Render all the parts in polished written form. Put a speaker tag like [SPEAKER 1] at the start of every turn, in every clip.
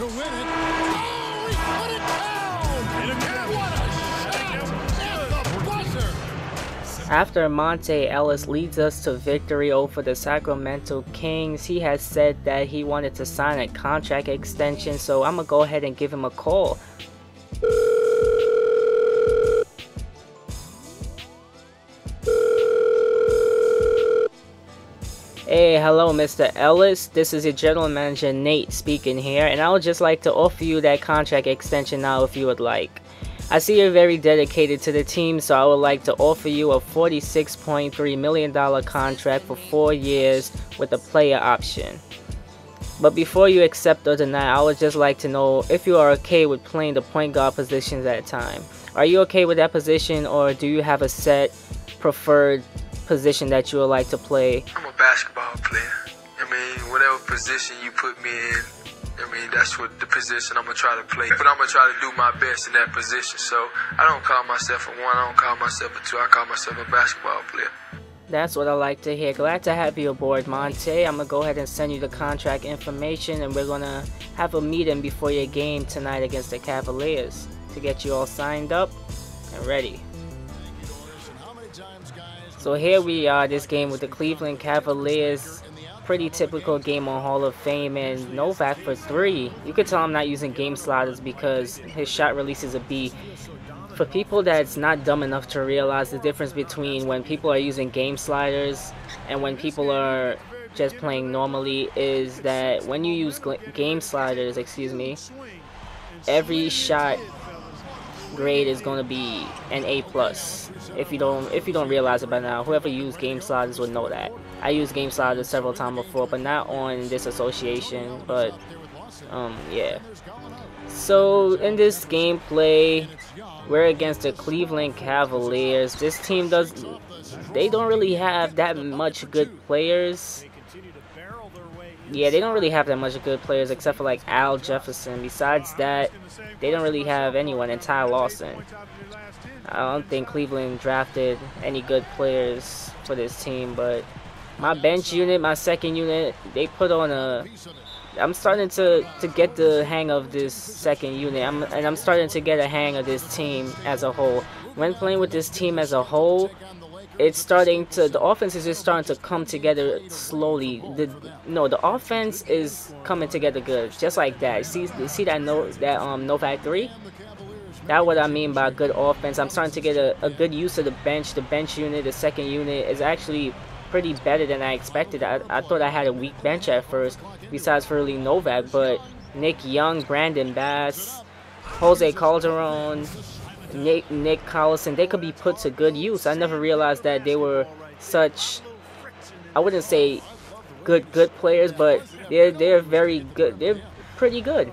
[SPEAKER 1] to win it. Oh, he put it down! And again, what a shot! At the buzzer!
[SPEAKER 2] After Monta Ellis leads us to victory over the Sacramento Kings, he has said that he wanted to sign a contract extension, so I'm gonna go ahead and give him a call. Hey, hello Mr. Ellis, this is your general manager Nate speaking here, and I would just like to offer you that contract extension now if you would like. I see you're very dedicated to the team, so I would like to offer you a $46.3 million contract for 4 years with a player option. But before you accept or deny, I would just like to know if you are okay with playing the point guard positions at a time. Are you okay with that position, or do you have a set preferred position that you would like to play?
[SPEAKER 3] I'm a basketball player. I mean, whatever position you put me in, I mean, that's what the position I'm going to try to play. But I'm going to try to do my best in that position. So I don't call myself a one, I don't call myself a two, I call myself a basketball player.
[SPEAKER 2] That's what I like to hear. Glad to have you aboard, Monta. I'm going to go ahead and send you the contract information, and we're going to have a meeting before your game tonight against the Cavaliers to get you all signed up and ready. So here we are, this game with the Cleveland Cavaliers. Pretty typical game on Hall of Fame, and Novak for 3. You could tell I'm not using game sliders because his shot release is a B. For people that's not dumb enough to realize the difference between when people are using game sliders and when people are just playing normally, is that when you use game sliders, every shot grade is going to be an A+. If you don't realize it by now, whoever used game sliders would know that. I used game sliders several times before, but not on this association. But yeah. So in this gameplay, we're against the Cleveland Cavaliers. This team they don't really have that much good players. Yeah, they don't really have that much good players except for like Al Jefferson. Besides that, they don't really have anyone, and Ty Lawson. I don't think Cleveland drafted any good players for this team, but my bench unit, my second unit, they put on a... I'm starting to get the hang of this second unit, and I'm starting to get a hang of this team as a whole. When playing with this team as a whole, it's starting to... The offense is just starting to come together slowly. The offense is coming together good, just like that. You see that Novak 3? That's what I mean by good offense. I'm starting to get a good use of the bench. The bench unit, the second unit, is actually pretty better than I expected. I thought I had a weak bench at first, besides for really Novak, but Nick Young, Brandon Bass, Jose Calderon, Nick Collison, they could be put to good use. I never realized that they were such, I wouldn't say good players, but they're very good. They're pretty good.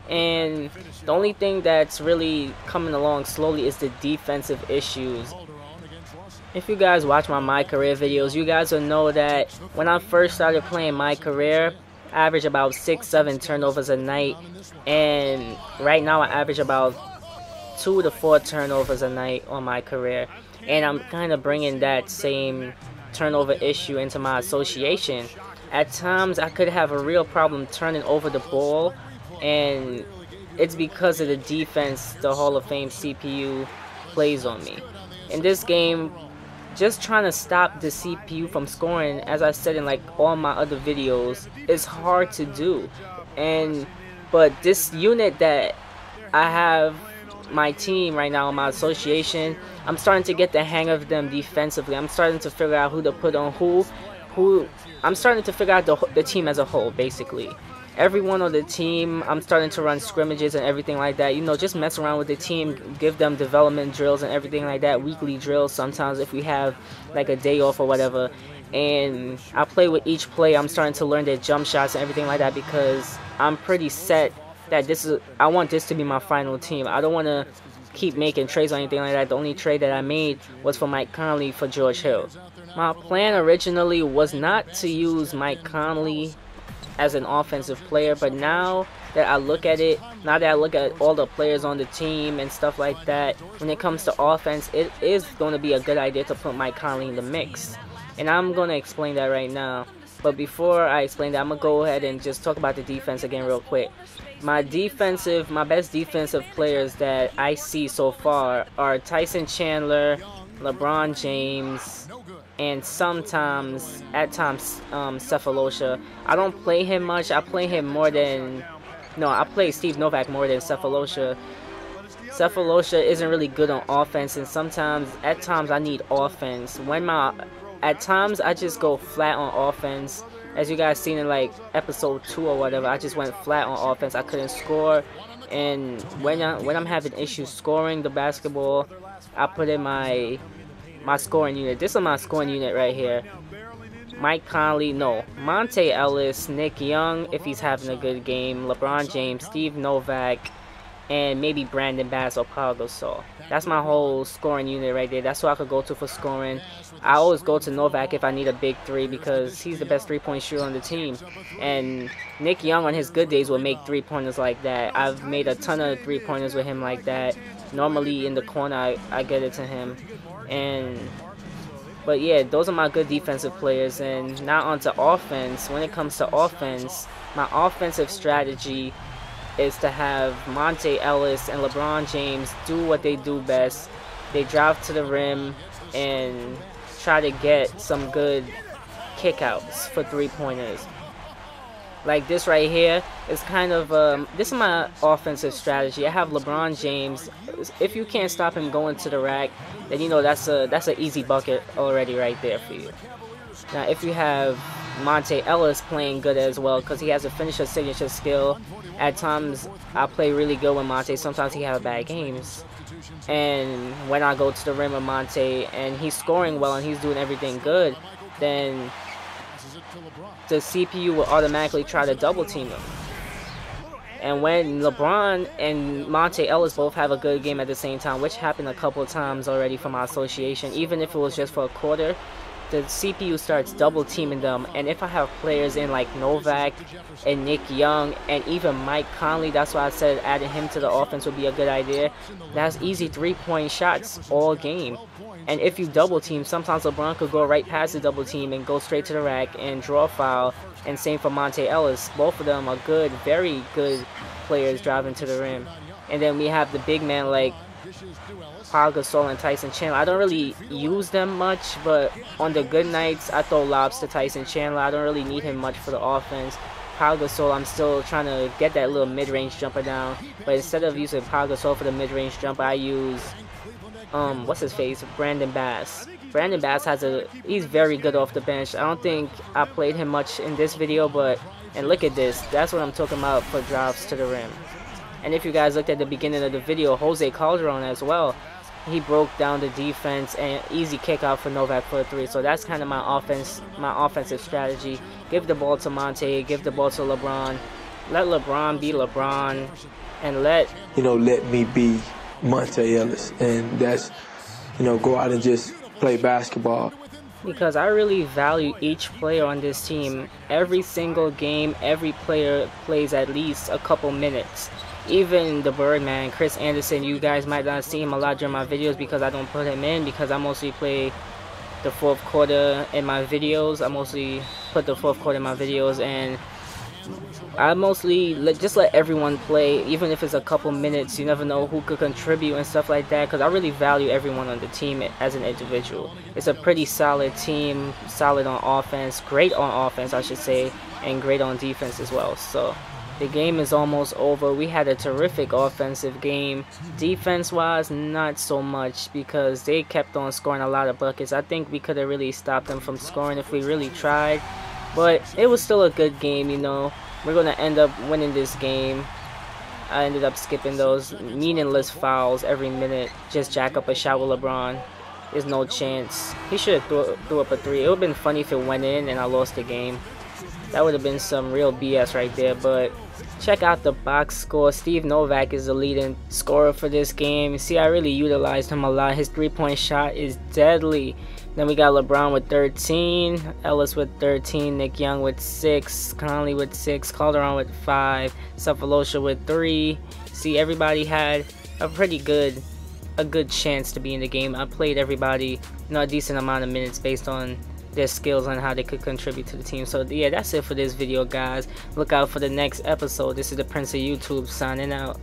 [SPEAKER 2] And the only thing that's really coming along slowly is the defensive issues. If you guys watch my career videos, you guys will know that when I first started playing my career, I average about 6-7 turnovers a night, and right now I average about 2 to 4 turnovers a night on my career. And I'm kind of bringing that same turnover issue into my association. At times I could have a real problem turning over the ball, and it's because of the defense the Hall of Fame CPU plays on me. In this game, just trying to stop the CPU from scoring, as I said in like all my other videos, is hard to do. But this unit that I have, my team right now, my association, I'm starting to get the hang of them defensively. I'm starting to figure out who to put on who. I'm starting to figure out the team as a whole, basically. Everyone on the team, I'm starting to run scrimmages and everything like that. Just mess around with the team, give them development drills and everything like that, weekly drills sometimes if we have like a day off or whatever. And I play with each player. I'm starting to learn their jump shots and everything like that, because I'm pretty set that I want this to be my final team. I don't want to keep making trades or anything like that. The only trade that I made was for Mike Conley for George Hill. My plan originally was not to use Mike Conley as an offensive player, but now that I look at it, now that I look at all the players on the team and stuff like that, when it comes to offense, it is going to be a good idea to put Mike Conley in the mix. And I'm going to explain that right now. But before I explain that, I'm gonna go ahead and just talk about the defense again real quick. My best defensive players that I see so far are Tyson Chandler, LeBron James, and sometimes, at times, Cephalosha. I don't play him much. I play him more than, no, I play Steve Novak more than Cephalosha. Cephalosha isn't really good on offense, and at times, I need offense. At times, I just go flat on offense. As you guys seen in like episode 2 or whatever, I just went flat on offense. I couldn't score, and when I'm having issues scoring the basketball, I put in my scoring unit. This is my scoring unit right here. Mike Conley, no, Monta Ellis, Nick Young if he's having a good game, LeBron James, Steve Novak, and maybe Brandon Bass or Pau Gasol. That's my whole scoring unit right there. That's who I could go to for scoring. I always go to Novak if I need a big three because he's the best three-point shooter on the team. And Nick Young on his good days will make three-pointers like that. I've made a ton of three-pointers with him like that. Normally in the corner, I get it to him. But yeah, those are my good defensive players. And now onto offense. When it comes to offense, my offensive strategy is to have Monta Ellis and LeBron James do what they do best. They drive to the rim and try to get some good kickouts for three-pointers. Like this right here is kind of this is my offensive strategy. I have LeBron James. If you can't stop him going to the rack, then you know that's an easy bucket already right there for you. Now if you have Monta Ellis playing good as well, because he has a finisher signature skill. At times I play really good with Monta. Sometimes he has bad games. And when I go to the rim with Monta and he's scoring well and he's doing everything good, then the CPU will automatically try to double team him. And when LeBron and Monta Ellis both have a good game at the same time, which happened a couple of times already for my association, even if it was just for a quarter, the CPU starts double teaming them. And if I have players in like Novak and Nick Young and even Mike Conley, that's why I said adding him to the offense would be a good idea. That's easy three-point shots all game. And if you double team, sometimes LeBron could go right past the double team and go straight to the rack and draw a foul. And same for Monta Ellis. Both of them are good, very good players driving to the rim. And then we have the big man like Pau Gasol and Tyson Chandler. I don't really use them much, but on the good nights, I throw lobs to Tyson Chandler. I don't really need him much for the offense. Pau Gasol, I'm still trying to get that little mid-range jumper down. But instead of using Pau Gasol for the mid-range jumper, I use what's his face? Brandon Bass. Brandon Bass he's very good off the bench. I don't think I played him much in this video, and look at this. That's what I'm talking about for drives to the rim. And if you guys looked at the beginning of the video, Jose Calderon as well, he broke down the defense and easy kick out for Novak for a three. So that's kind of my offensive strategy. Give the ball to Monta, give the ball to LeBron. Let LeBron be LeBron, and let
[SPEAKER 3] me be Monta Ellis, and that's go out and just play basketball.
[SPEAKER 2] Because I really value each player on this team. Every single game, every player plays at least a couple minutes. Even the Birdman, Chris Anderson, you guys might not see him a lot during my videos because I don't put him in, because I mostly play the fourth quarter in my videos. I mostly put the fourth quarter in my videos, and I mostly just let everyone play, even if it's a couple minutes. You never know who could contribute and stuff like that, because I really value everyone on the team as an individual. It's a pretty solid team, solid on offense, great on offense I should say, and great on defense as well. So the game is almost over. We had a terrific offensive game. Defense-wise, not so much, because they kept on scoring a lot of buckets. I think we could have really stopped them from scoring if we really tried. But it was still a good game, We're going to end up winning this game. I ended up skipping those meaningless fouls every minute. Just jack up a shot with LeBron. There's no chance. He should have threw up a three. It would have been funny if it went in and I lost the game. That would have been some real BS right there. But check out the box score. Steve Novak is the leading scorer for this game. See, I really utilized him a lot. His three-point shot is deadly. Then we got LeBron with 13, Ellis with 13, Nick Young with 6, Conley with 6, Calderon with 5, Cephalosha with 3. See, everybody had a good chance to be in the game. I played everybody, a decent amount of minutes based on their skills on how they could contribute to the team. So yeah, that's it for this video, guys. Look out for the next episode. This is the Prince of YouTube signing out.